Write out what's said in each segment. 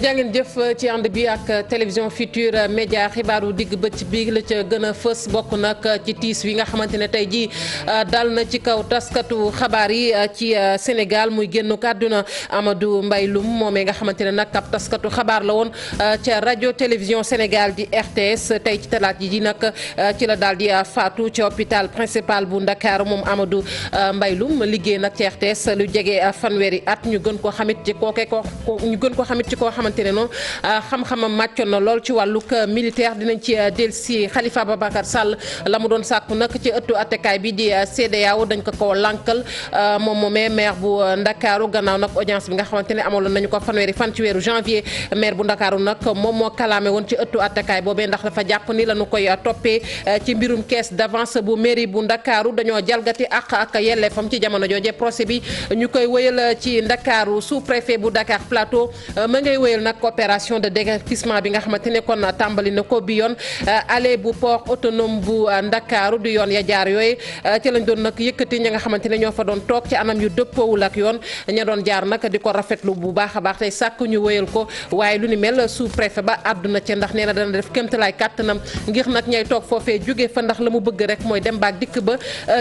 jàngeen jëf ci ànd bi ak télévision Futurs Médias xibaaru digg bëcc bi la ca gën a fës bokk nag ci tiis wi nga xamante ne tey jii dal na ci kaw taskatu xabaar yi ci Sénégal muy génn kàdduna Amadou Mbaye Loum moomee nga xamante ne nag ab taskatu xabaar la woon ca rajo télévision Sénégal di RTS tey ci talaat ji nag ci la daal di faatu ca hôpital principal bu Ndakaaru moom Amadou Mbaye Loum liggéey nag ci RTS lu jege fanweeri at ñu gën ko xamit ci koo xamante ne noonu xam-xamam màccoon na lool ci wàllug militaire dinañ ci dellusi Khalifa Ababacar Sall la mu doon sàkku nag ci ëttu attekaay bi di CEDEAO dañ ko lànkal moom moomee maire bu Ndakaaru gannaaw nag audience bi nga xamante ne amaloon nañu ko fanweeri fan ci weeru janvier maire bu Ndakaaru nag moom moo kalaame woon ci ëttu attekaay boobee ndax dafa jàpp ni la ñu koy toppee ci mbirum caisse d'avance bu mairie bu Ndakaaru dañoo jalgati ak yelleefam ci jamono jooje procès bi ñu koy wëyal ci Ndakaaru sous-préfet bu Dakar Plateau ma ngay wëyal nag opération de déguerpissement bi nga xamante ne kon tàmbali na ko bi yoon allée bu port autonome bu Ndakaaru du yoon ya jaar yooyu ci lañ doon nag yëkkati ña nga xamante ne ñoo fa doon toog ci anam yu dëppoowul ak yoon ña doon jaar nag di ko rafetlu bu baax a baax tey sàkk ñu wëyal ko waaye lu ni mel sous-préfet ba àdduna ca ndax nee na dana def kéemtalaay kàttanam ngir nag ñay toog foofee jóge fa ndax la mu bëgg rek mooy dem baak dikk ba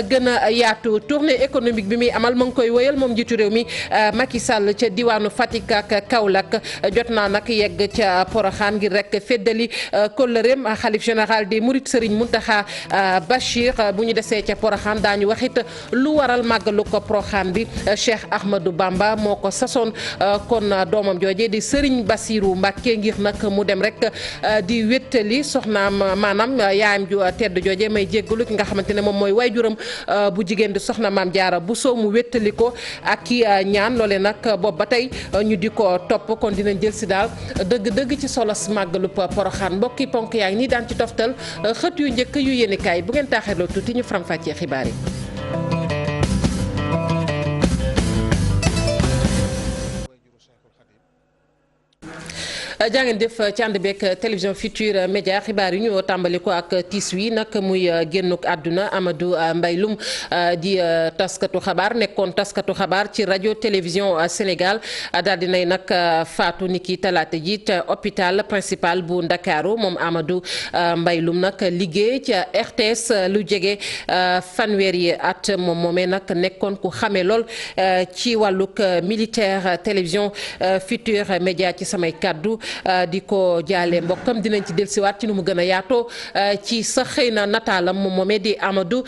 gën a yaatu tournée économique bi muy amal ma ngi koy wëyal moom njiitu réew mi Macky Sall ca diwaanu Fatick ak Kaolack jot naa nag yegg ca Porokhane ngir rek feddali kóllëreem xalif général des Mourides Serigne Mountakha Bachir bu ñu desee ca Porokhane daañu waxit lu waral màggalu ko Porokhane bi Cheikh Ahmadou Bamba moo ko sasoon kon doomam jooje di Serigne Bassirou Mbacké ngir nag mu dem rek di wéttali soxnaam maanaam yaayam ju tedd jooje may jéggalu ki nga xamante ne moom mooy waajuram bu jigéen di soxna Maam Jaara Bousso mu wéttali ko ak ki ñaan loole nag boobu ba tey ñu di ko topp kon dinañ jël si daal dëgg ci solos màggalu Porokhane mbokki ponk yaa ngi nii daan ci toftal xët yu njëkk yu yéenekaay bu ngeen taaxeeloo tuuti ñu faram-fàccee xibaar yi. jàngeen def ci ànd beeg télévision Futurs Médias xibaar yi ñu tàmbali ko ak tiis wi nag muy génnuk àdduna Amadou Mbaye Loum di taskatu xabaar nekkoon taskatu xabaar ci rajo télévision Sénégal daal di nay nag faatu niki talaata ji ca hôpital principal bu Ndakaaru moom Amadou Mbaye Loum nag liggéey ca RTS lu jege fanweeri at moom moomee nag nekkoon ku xamee lool ci wàllug militaire télévision Futurs Médias ci samay kàddu di ko jaale mbokkam dinañ ci dellusiwaat ci nu mu gën a yaatoo ci sa xëy na nataalam moom moomee di Amadou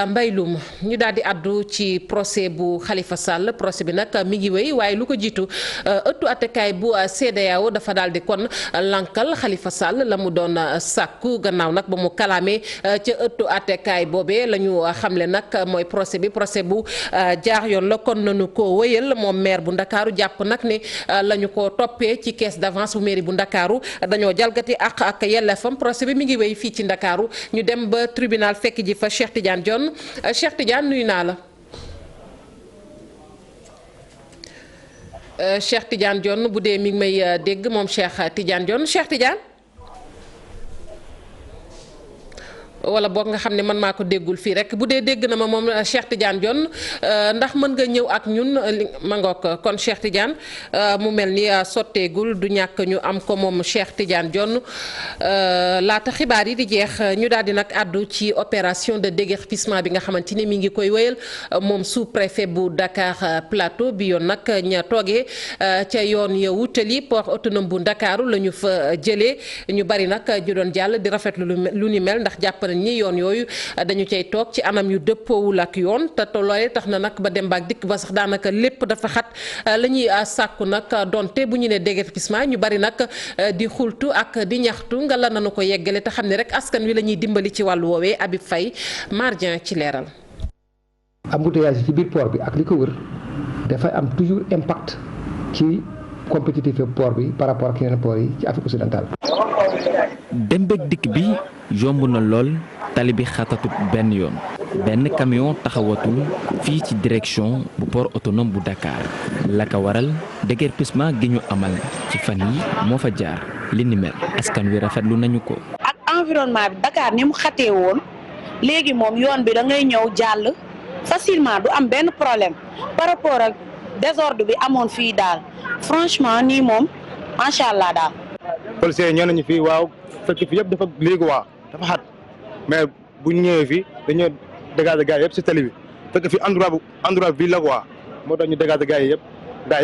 Mbaye Loum ñu daal di addu ci procès bu Khalifa Sall procès bi nag mi ngi wéy waaye lu ko jiitu ëttu attekaay bu CEDEAO dafa daal di kon lankal Khalifa Sall la mu doon sàkku gannaaw nag ba mu kalaamee ca ëttu attekaay boobee la ñu xamle nag mooy procès bu jaar yoon la kon nañu ko wéyal moom maire bu Ndakaaru jàpp nag ne la ñu ko toppee ci caisse d'avance bu mairie bu Ndakaaru dañoo jalgati ak yelleefam procès bi mi ngi wéy fii ci Ndakaaru ñu dem ba tribunal fekk ji fa Cheikh Tidiane Dione Cheikh Tidiane nuyu naa la. Cheikh Tidiane Dione bu dee mi ngi may dégg moom Cheikh Tidiane Dione Cheikh Tidiane. wala boog nga xam ne man maa ko déggul fii rek bu dee dégg na ma moom Cheikh Tidiane Dione ndax mën nga ñëw ak ñun ma ngoog kon Cheikh Tidiane mu mel ni sotteegul du ñàkk ñu am ko moom Cheikh Tidiane Dione laata xibaar yi di jeex ñu daal di nag àddu ci opération de déguerpissement bi nga xamante ni mi ngi koy wéyal moom sous-préfet bu Dakar Plateau bi yoon nag ña toogee ca yoon ya wutali port autonome bu Ndakaaru la ñu fa jëlee ñu bari nag ju doon jàll di rafetlu lu ni mel ndax jàpp ñi yoon yooyu dañu cay toog ci anam yu dëppoowul ak yoon te loolee tax na nag ba dem baak dikk ba sax daanaka lépp dafa xat la ñuy sàkku nag donte bu ñu ne déguerpissement ñu bari nag di xultu ak di ñaxtu nga la nanu ko yeggale te xam ne rek askan wi la ñuy dimbali ci wàllu woowee Habib Faye Mardien ci leeral. embouteillage ci biir port bi ak li ko wër dafay am toujours impact ci compétitivité port bi par rapport ak yeneen port yi ci Afrique occidentale. dem beeg dikk bi yomb na lool tali bi xatatut benn yoon benn camion taxawatul fii ci direction bu port autonome bu Dakar la ko waral déguerpissement gi ñu amal ci fan yi moo fa jaar li ni mel askan wi rafetlu nañu ko. ak environnement bi Dakar ni mu xatee woon léegi moom yoon bi da ngay ñëw jàll facilement du am benn problème par rapport ak désordre bi amoon fii daal franchement nii moom macha allah daal. policiers ñoo nañu fii waaw fekk fi yëpp dafa léegi waa dafa xat mais bu ñu ñëwee fii dañoo dégager gars yëpp si tali bi fekk fi endroit bi la quoi moo tax ñu dégager gars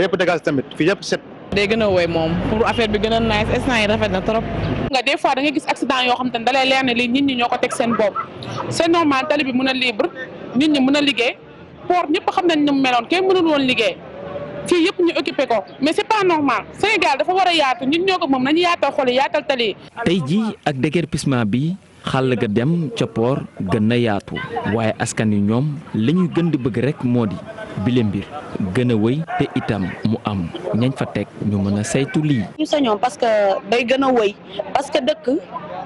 yëpp dégager tamit fii yëpp set. day gën a woy moom pour affaire bi gën a nice instant yi rafet na trop. nga des fois da nga gis accident yoo xam te ne da lay leer ne lii nit ñi ñoo ko teg seen bopp c'est normal tali bi mën a libre nit ñi mën a liggéey port ñëpp xam nañ ni mu meloon kenn mënul woon liggéey fii yëpp ñu occupé ko mais c'est pas normal Sénégal dafa war a yaatu nit ñoo ko moom nañu yaatal xol yi yaatal tali yi. tey jii ak déguerpissement bi xàll ga dem ca port gën na yaatu waaye askan wi ñoom li ñuy gën di bëgg rek moo di bile mbir gën a wëy te itam mu am ñañ fa teg ñu mën a saytu lii. ñu sañoon parce que day gën a wëy parce que dëkk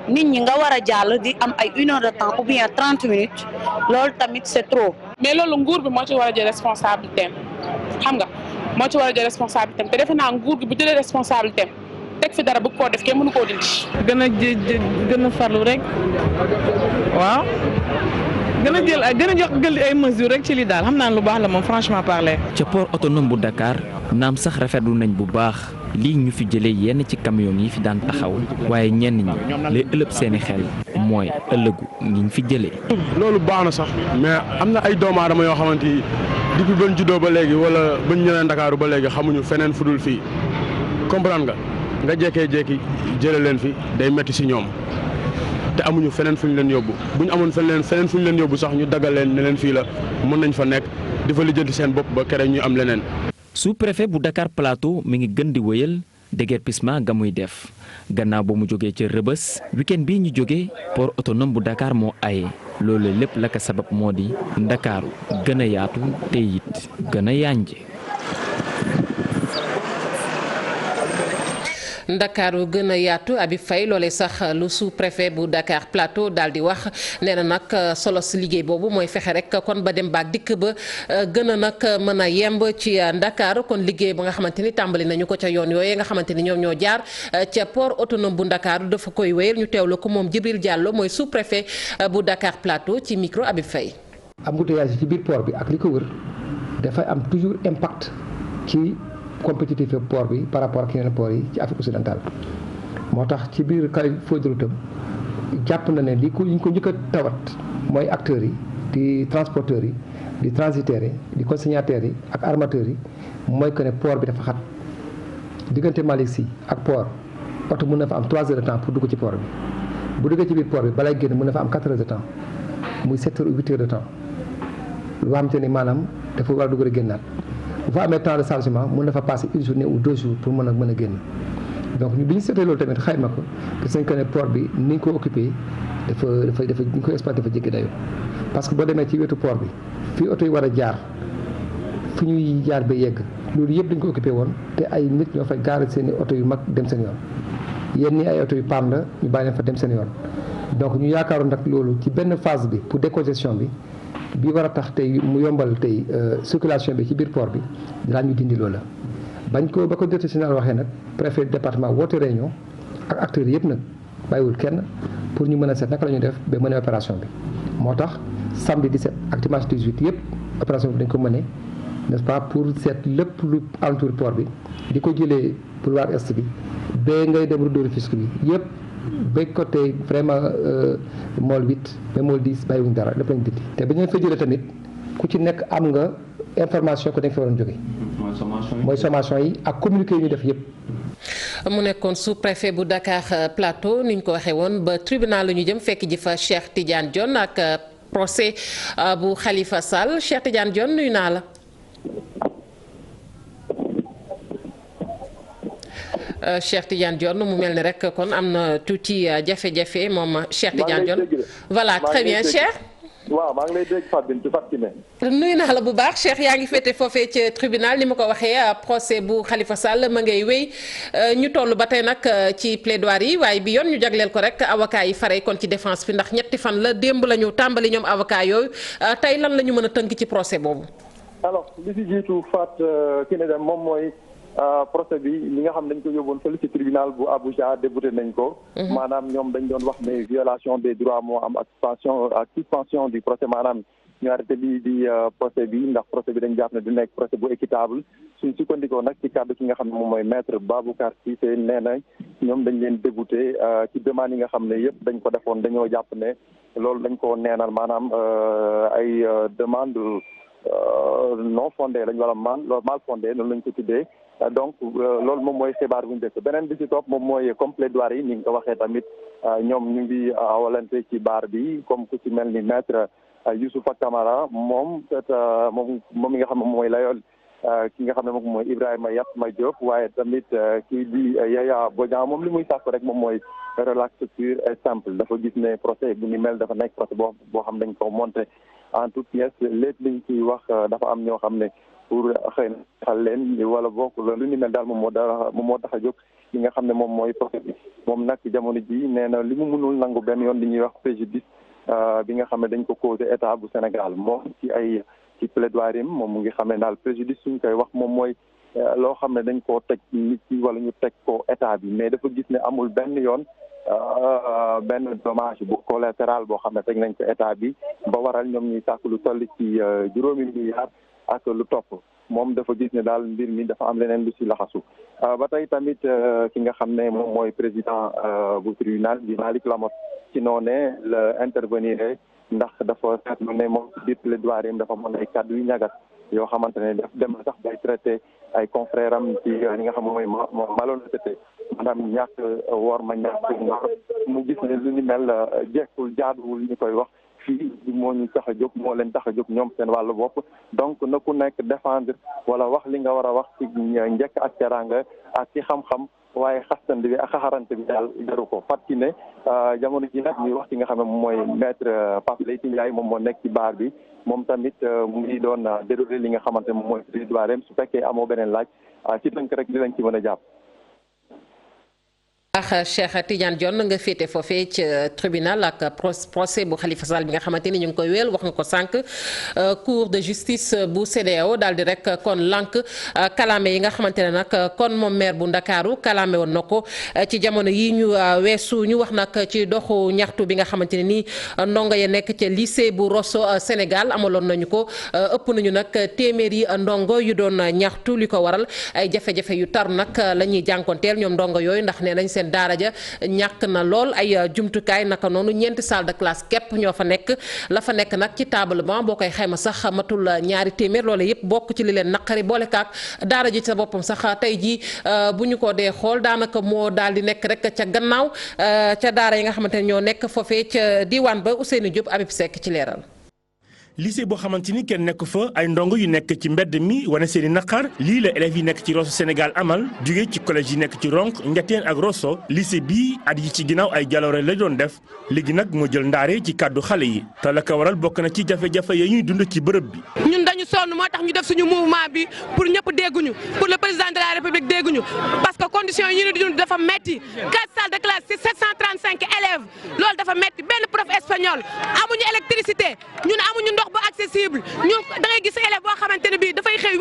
nit ñi nga war a jàll di am ay 1 heure de temps ou bien 30 minutes loolu tamit c'est trop. mais loolu nguur bi moo ci war a jël responsabilité xam nga moo ci war a jël responsabilité te defe naa nguur gi bu jëlee responsabilité teg fi dara bëgg koo def kenn mënu koo dindi. gën a farlu rek waaw. gën a jël ay mesures rek ci li daal xam naa lu baax la moom franchement parler. ca port autonome bu Dakar naam sax rafetlu nañ bu baax lii ñu fi jëlee yenn ci camion yi fi daan taxaw waaye ñenn ñi lay ëllëg seeni xel mooy ëllëgu ñi ñu fi jëlee. loolu baax na sax mais am na ay doomu aadama yoo xamante ni depuis bañ juddoo ba léegi wala bañ ñëwee Ndakaaru ba léegi xamuñu feneen fudul fii comprendre nga jékkee-jékki jëlee leen fi day metti ci ñoom. te amuñu feneen fu ñu leen yóbbu bu ñu amoon feneen fu ñu leen yóbbu sax ñu dagal leen ne leen fii la mën nañ fa nekk di fa lijjanti seen bopp ba kere ñu am leneen. sous-préfet bu Dakar Plateau mi ngi gën di wëyal déguerpissement ga muy def gannaaw ba mu jógee ca Rëbës week-end bii ñu jógee port autonome bu Dakar moo aye loolu lépp la ko sabab moo di Ndakaaru gën a yaatu te it gën a yànje. Ndakaaru gën a yaatu Habib Faye loolee sax lu sous-préfet bu Dakar Plateau daal di wax nee na nag solo si liggéey boobu mooy fexe rek kon ba dem baak dikk ba gën a nag mën a yemb ci Ndakaaru kon liggéey ba nga xamante ni tàmbali nañu ko ca yoon yooyee nga xamante ni ñoom ñoo jaar ca port autonome bu Ndakaaru dafa koy wéyal ñu teewlu ko moom Djibril Diallo mooy sous-préfet bu Dakar Plateau ci micro Habib Faye. embouteillage yi ci biir port bi ak li ko wër dafay am toujours impact ci compétitivité port bi par rapport ak yeneen port yi ci Afrique occidentale moo tax ci biir feuille de route am jàpp na ne li ñu ko njëkk a tawat mooy acteurs yi di transporteurs yi di transitaires yi di consignataires yi ak armateurs yi mooy que ne port bi dafa xat diggante Malick Sy ak port oto mën na fa am 3 heures de temps pour dugg ci port bi bu duggee ci biir port bi balay génn mën na fa am 4 heures de temps muy 7 heures ou 8 heures de temps loo xamante ni maanaam dafa war a dugg rek génnaat. bu fa amee temps de chargement mën na fa passer 1 journée ou 2 jours pour mën a génn donc ñu bi ñu seetee loolu tamit xayma ko gis nañ que ne port bi ni ñu ko occupé dafa ñu ko exploité dafa jéggi dayoo parce que boo demee ci wetu port bi fii oto yi war a jaar fi ñuy jaar ba yegg loolu yëpp dañ ko occupé woon te ay nit ñoo fay gaare seen i oto yu mag dem seen yoon yenn ñi ay oto yu panne la ñu bàyyi leen fa dem seen yoon donc ñu yaakaaroon nag loolu ci benn phase bi pour décongestion bi war a tax tey mu yombal tey circulation bi ci biir port bi dinaa ñu dindi loola ba ko directeur général waxee nag préfet département woote réunion ak acteurs yëpp nag bàyyiwul kenn pour ñu mën a seet naka la ñuy def ba mëne opération bi moo tax samedi 17 ak dimanche 18 yëpp opération bi dañ ko mëne n'est-ce pas pour seet lépp lu entour port bi di ko jëlee boulevard est bi ba ngay dem route de Rufisque bi yëpp ba côté vraiment Môle 8 ba Môle 10 bàyyiwuñ dara lépp lañ dindi te ba ñu fa jëlee tamit ku ci nekk am nga information ko dañ fa waroon jóge mooy sommation yi ak communiqué yi ñu def yëpp. mu nekkoon sous-préfet bu Dakar Plateau ni ñu ko waxee woon ba tribunal la ñu jëm fekk ji fa Cheikh Tidiane Dione ak procès bu Khalifa Sall Cheikh Tidiane Dione nuyu naa la. Cheikh Tidiane Dione mu mel ni rek kon am na tuuti jafe-jafe moom Cheikh Tidiane Dione voilà très bien Cheikh. waaw maa ngi lay dégg Fatou Bintou Fatou nuyu naa la bu baax Cheikh yaa ngi féete foofee ca tribunal ni ma ko waxee procès bu Khalifa Sall ma ngay wéy ñu toll ba tey nag ci plaidoirie yi waaye bi yoon ñu jagleel ko rek avocat yi faree kon ci défense bi ndax ñetti fan la démb la ñu tàmbali ñoom avocat yooyu tey lan la ñu mën a tënk ci procès boobu. alors li si jiitu Fatou ki ne dem moom mooy. procès bi ñi nga xam dañ ko yóbboon fële ci tribunal bu Abuja débuté nañ ko. maanaam ñoom dañ doon wax ne violation des droits moo am ak suspension du procès maanaam ñu arrêté lii di procès bi ndax procès bi dañ jàpp ne du nekk procès bu équitable suñ sukkandikoo nag ci kàddu ki nga xam ne moom mooy maître Baboucar Cissé nee na ñoom dañ leen débouté ci demande yi nga xam ne yëpp dañ ko defoon dañoo jàpp ne loolu dañ ko neenal maanaam ay demande non fondé lañ wala mal fondé noonu lañ ko tuddee donc loolu moom mooy xibaar bu njëkk beneen bi ci topp moom mooy comme plaidoirie yi ni nga ko waxee tamit ñoom ñu ngi awalante ci baar bi comme ku ci mel ni maître Youssoufa Camara moom mi nga xam ne moom mooy layool ki nga xam ne moom mooy Ibrahima Yatma Diop waaye tamit kii di Yaya Bodian moom li muy sàkk rek moom mooy relax pur et simple dafa gis ne procès bu ni mel dafa nekk procès boo xam dañ ko monté en toute pièce lépp liñ ciy wax dafa am ñoo xam ne pour xëy na xal leen wala bokk lu ni mel daal moom moo tax a jóg li nga xam ne moom mooy procès bi moom nag jamono ji nee na li mu mënul nangu benn yoon li ñuy wax préjudice bi nga xam ne dañ ko causé état bu Sénégal moom ci plaidoirie moom mu ngi xam ne daal préjudice suñ koy wax moom mooy loo xam ne dañ koo teg nit ñi wala ñu teg ko état bi mais dafa gis ne amul benn yoon benn dommage bu collatéral boo xam ne teg nañ ko état bi ba waral ñoom ñuy sàkk lu toll ci 5 milliards ak lu topp moom dafa gis ne daal mbir mi dafa am leneen lu ci laxasu ba tey tamit ki nga xam ne moom mooy président bu tribunal di Malick Lamotte ci noonee la intervenir ndax dafa seetlu ne moom ci biir plaidoirie dafa mën ay kàddu yu ñagas yoo xamante ne daf dem sax bay traité ay confrères am ci li nga xam mooy malhonnêteté maanaam ñàkk woor ma ñàkk ngor mu gis ne lu ni mel jekkul jaaduwul ñu koy wax fii moo ñu tax a jóg moo leen tax a jóg ñoom seen wàllu bopp donc na ku nekk défendre wala wax li nga war a wax ci njëkk ak teraanga ak ci xam-xam waaye xastandi bi ak xaxarante bi daal jaru ko fàttali ne jamono ji nag ñuy wax ci nga xam ne moom mooy maître Pape Leyti Ndiaye moom moo nekk ci baar bi moom tamit mu ngi doon déroulé li nga xamante ne moom mooy plaidoirie su fekkee amoo beneen laaj ci tënk rek dinañ ci mën a jàpp. Cheikh Tidiane Dione nga féete foofee ci tribunal ak procès bu Khalifa Sall bi nga xamante ni ñu ngi koy wéel wax nga ko sànq cour de justice bu CEDEAO daal di rek kon lànk kalaame yi nga xamante ne nag kon moom maire bu Ndakaaru kalaame woon na ko ci jamono yi ñu weesu ñu wax nag ci doxu ñaxtu bi nga xamante ne nii ndongo ya nekk ca lycée bu Rosso Sénégal amaloon nañu ko ëpp nañu nag téeméeri ndongo yu doon ñaxtu li ko waral ay jafe-jafe yu tar nag la ñuy jànkonteel ñoom ndongo yooyu ndax nee nañ seen daara ja ñàkk na lool ay jumtukaay naka noonu 4 salle de classe képp ñoo fa nekk la fa nekk nag ci table banc boo koy xayma sax matul 2 téeméer loolu yëpp bokk ci li leen naqari boole kaak daara ji sa boppam sax tey jii bu ñu ko dee xool daanaka moo daal di nekk rek ca gannaaw ca daara yi nga xamante ne ñoo nekk foofee ca diwaan ba Ousseynou Diop Habib Seck ci leeral. lycée boo xamante ni kenn nekk fa ay ndongo yu nekk ci mbedd mi wane seen i naqar lii la élèves yi nekk ci Rosso Sénégal amal jóge ci collège yi nekk ci Ronk Ndiaténe ak Rosso lycée bii at yi ci ginnaaw ay jaloore la doon def léegi nag moo jël ndaare ci kàddu xale yi te la ko waral bokk na ci jafe-jafe ya ñuy dund ci bërëb bi. ñun dañu sonn moo tax ñu def suñu mouvement bi pour ñëpp dégguñu pour le président de la république dégguñu parce que conditions yi ñu di dund dafa metti 4 salles de classe ci 735 élèves loolu dafa metti benn prof espagnol amuñu électricité ñun amuñu ndox bu accessible ñun da ngay gis élève boo xamante ne bii dafay xëy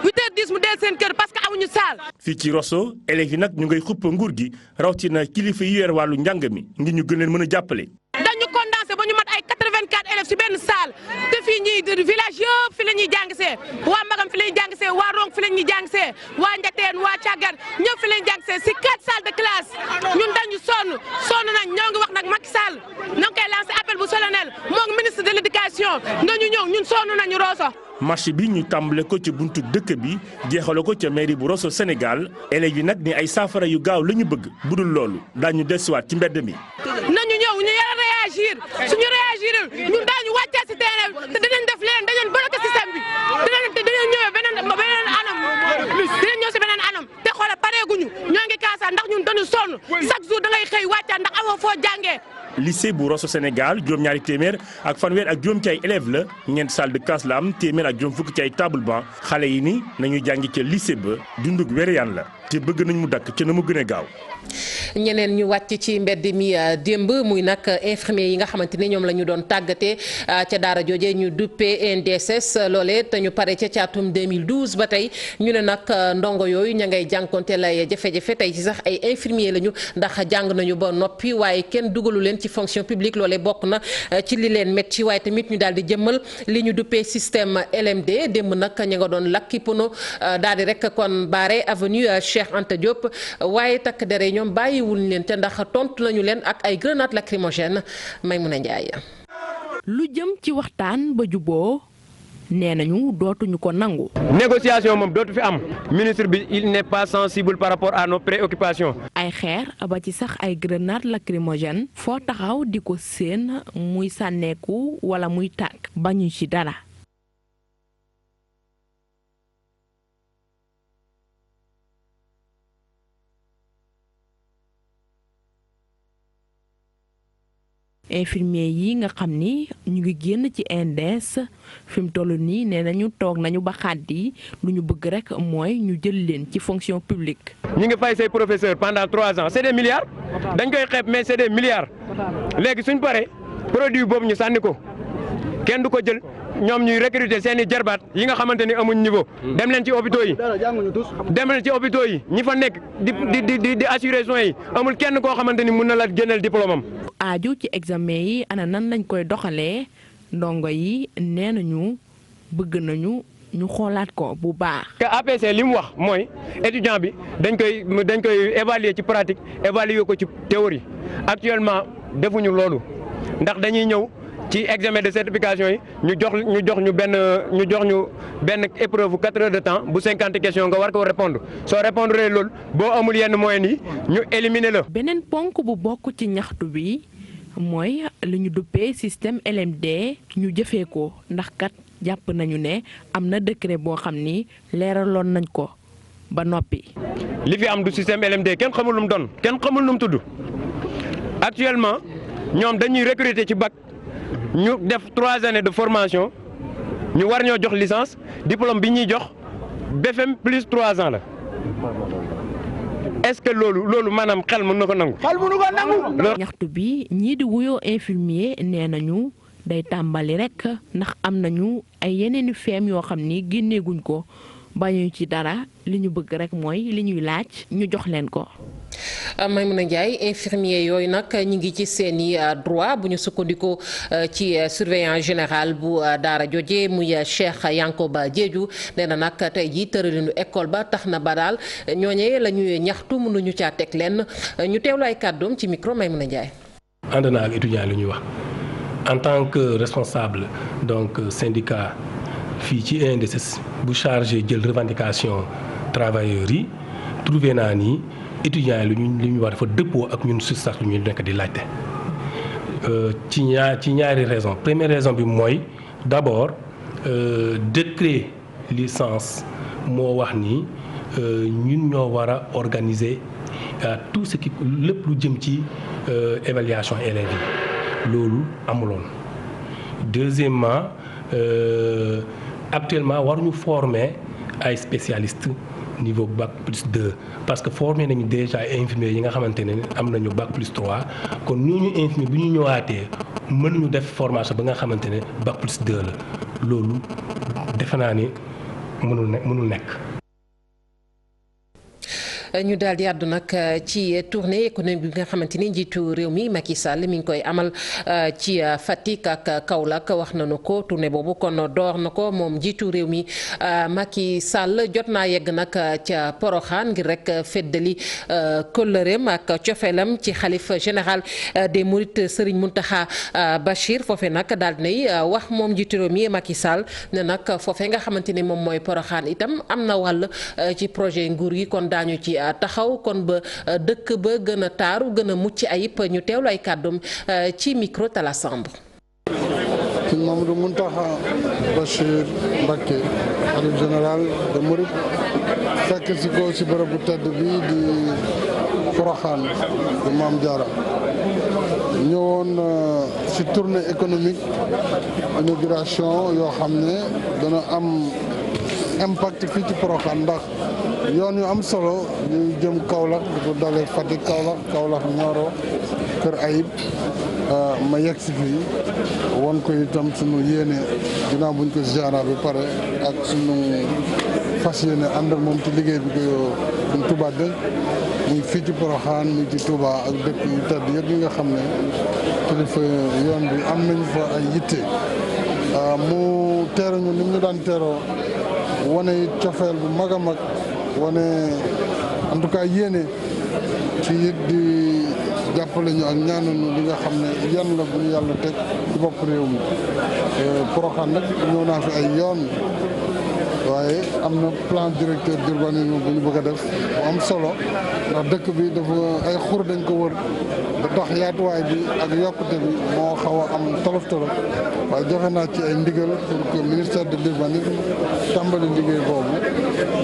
8h10 mu del seen kër parce que amuñu salle. fii ci Rosso élèves yi nag ñu ngay xupp nguur gi rawatina kilifa yi yor wàllu njàng mi ngir ñu gën leen mën a jàppale. dañu condensé ba ñu mat ay 84 élèves ci benn salle te fii ñii village yëpp fi la ñuy jàngisee waa Magam fi la ñuy jàngisee waa Ronk fi la ñuy jàngisee waa Ndiaténe waa Thiagar ñëpp fi la ñuy jàngisee ci 4 salles de classe ñun dañu sonn nañ ñoo ngi wax nag Macky Sall ñoo ngi koy lancé appel bu solennel moom ministre de l'éducation nañu ñëw ñun sonn nañu Rosso. marché bi ñu tàmbale ko ca buntu dëkk bi jeexale ko ca mairie bu Rosso Sénégal élèves yi nag ni ay saafara yu gaaw la ñu bëgg budul loolu daañu desuwaat ci mbedd mi. nañu ñëw ñu yara réagir suñu réagir ñun daañu wàccee ci terrain te dinañ def leen dañu bloqué système bi dinañ ñëwee beneen anam dinañ ñëw ci beneen anam te xoolal pareeguñu ñoo ngi kaasa ndax ñun dañu sonn chaque jour da ngay xëy wàccaat ndax amoo foo jàngee. lycée bu Rosso Sénégal juróom-ñaari téeméer ak fanweer ak juróom ci ay élèves la 4 salle de classe la am téeméer ak juróom fukk ci ay table banc xale yi ni nañu jàngi ca lycée ba dundug wéreyaan la te bëgg nañ mu dakk ci na mu gën a gaaw. ñeneen ñu wàcc ci mbedd mi démb muy nag infirmier yi nga xamante ni ñoom la ñu doon tàggatee ca daara jooje ñu duppee NDSS loolee te ñu pare ca caatum 2012 ba tey ñu ne nag ndongo yooyu ña ngay jànkonte lay jafe-jafe tey ci sax ay infirmier lañu ndax jàng nañu ba noppi waaye kenn dugalu leen ci fonction publique loolee bokk na ci li leen métti waaye tamit ñu daal di jëmmal li ñu duppee système LMD démb nag ña nga doon lakki pono daal di rek kon baare avenue Cheikh Anta Diop waaye takk dere ñoom bàyyiwul leen te ndax tontu nañu leen ak ay grenades lacrymogènes Maimouna Ndiaye. lu jëm ci waxtaan ba juboo nee nañu dootuñu ko nangu. négociation moom dootu fi am ministre bi il n'est pas sensible par rapport à nos préoccupations. ay xeer ba ci sax ay grenades lacrymogènes foo taxaw di ko séen muy sànneeku wala muy tàkk bañu ci dara. infirmier yi nga xam ni ñu ngi génn ci NDS fi mu toll nii nee nañu toog nañu ba xàddi lu ñu bëgg rek mooy ñu jël leen ci fonction publique. ñu ngi fay say professeurs pendant 3 ans c'est des milliards dañ koy xeeb mais c'est des milliards léegi suñ paree produit boobu ñu sànni ko kenn du ko jël ñoom ñuy recruter seeni jarbaat yi nga xamante ni amuñ niveau. dem leen ci hôpitaux yi dem leen ci hôpitaux yi ñi fa nekk di assurer soins yi amul kenn koo xamante ni mun na la génneel diplôme am. aaju ci examen yi ana nan lañ koy doxalee ndongo yi nee nañu bëgg nañu ñu xoolaat ko bu baax. que APC li mu wax mooy étudiant bi dañ koy évaluer ci pratique évaluer ko ci théorie actuellement defuñu loolu ndax dañuy ñëw ci examen de certification yi ñu jox ñu benn épreuve 4 heures de temps bu 50 questions nga war ko répondre soo répondre loolu boo amul yenn moyens yi ñu éliminer la. beneen ponk bu bokk ci ñaxtu bi mooy li ñu duppee système LMD ñu jëfee ko ndax kat jàpp nañu ne am na décret boo xam ni leeraloon nañ ko ba noppi. li fi am du système LMD kenn xamul lu mu doon kenn xamul nu mu tudd actuellement ñoom dañuy recruter ci bac ñu def 3 années de formation ñu war ñoo jox licence diplôme bi ñuy jox BFM plus 3 ans la. est-ce que loolu maanaam xel mën na ko nangu. xel mënu ko nangu. ñaxtu bi ñii di wuyoo infirmier nee nañu day tàmbali rek ndax am nañu ay yeneeni feem yoo xam ni génneeguñ ko bañuñ ci dara li ñu bëgg rek mooy li ñuy laaj ñu jox leen ko. Maimouna Ndiaye infirmier yooyu nag ñi ngi ci seeni droit bu ñu sukkandikoo ci surveillant général bu daara joje muy Cheikh Yankoba Diédhiou nee na nag tey jii tëralinu école ba tax na ba daal ñooñee la ñuy ñaxtu mënuñu caa teg lenn ñu teewlu ay kàddoom ci micro Maimouna Ndiaye. ànd naa ak étudiant li ñuy wax en tant que responsable donc syndicat fii ci NDSS bu chargé jël revendication travailleurs yi trouvé naa ni. étudiants yi li ñu war dafa dëppoo ak ñun su sax lu ñu nekk di laajte ci ñaari raison première raison bi mooy d'abord décret licence moo wax ni ñun ñoo war a organiser tout ce qui lépp lu jëm ci évaluation élèves yi loolu amuloon deuxièmement actuellement waruñu former ay spécialistes niveau bac plus 2 parce que formé nañu déjà infirmiers yi nga xamante ne am nañu bac plus 3 kon ñooñu infirmier bu ñu ñëwaatee mënuñu def formation ba nga xamante ne bac plus 2 la loolu defe naa ni mënul nekk. ñu daal di àddu nag ci tournée économique bi nga xamante ni njiitu réew mi Macky Sall mi ngi koy amal ci Fatick ak Kaolack wax nañu ko tournée boobu kon door na ko moom njiitu réew mi Macky Sall jot naa yegg nag ca Porokhane ngir rek feddali kóllëreem ak cofeelam ci xalif général des Mourides Serigne Mountakha Bachir foofe nag daal dinay wax moom njiitu réew mi Macky Sall ne nag foofe nga xamante ni moom mooy Porokhane itam am na wàll ci projet nguur gi kon daañu ci taxaw kon ba dëkk ba gën a taaru gën a mucc ayib ñu teewlu ay kàddum ci micro Talla Samb. Serigne Mamadou Mountakha Bachir Mbacké xalif général de Mouride fekk si ko si bërëb bu tedd bi di Porokhane de Mame Diarra ñëwoon si tournée économique inauguration yoo xam ne dana am impact fii ci Porokhane ndax yoon yu am solo yu jëm Kaolack di ko dalee Fatick Kaolack Nioro Kër Ayib ma yegg si fii won ko itam sunu yéene ginnaaw buñ ko ziara bi pare ak sunu fas yéene ànd ak moom ci liggéey bi ko suñ Touba dënk muy fii ci Porokhane muy ci Touba ak dëkk yu tedd yëpp yi nga xam ne kilifa yoon bi am nañu fa ay yitte mu teeru ñu ni ñu daan teeroo wane it cofeel bu mag a mag wane en tout cas yéene ci it di jàppale ñu ak ñaananu li nga xam ne yan la bu ñu yàlla teg ci bopp réew mi Porokhane nag ñëw naa fi ay yoon waaye am na plan directeur d'urbanisme bu ñu bëgg a def bu am solo ndax dëkk bi dafa ay xur dañ ko wër ba tax yaatuwaay bi ak yokkute bi moo xaw a am tolof waaye joxe naa ci ay ndigal pour que ministère de l'urbanisme tàmbali liggéey boobu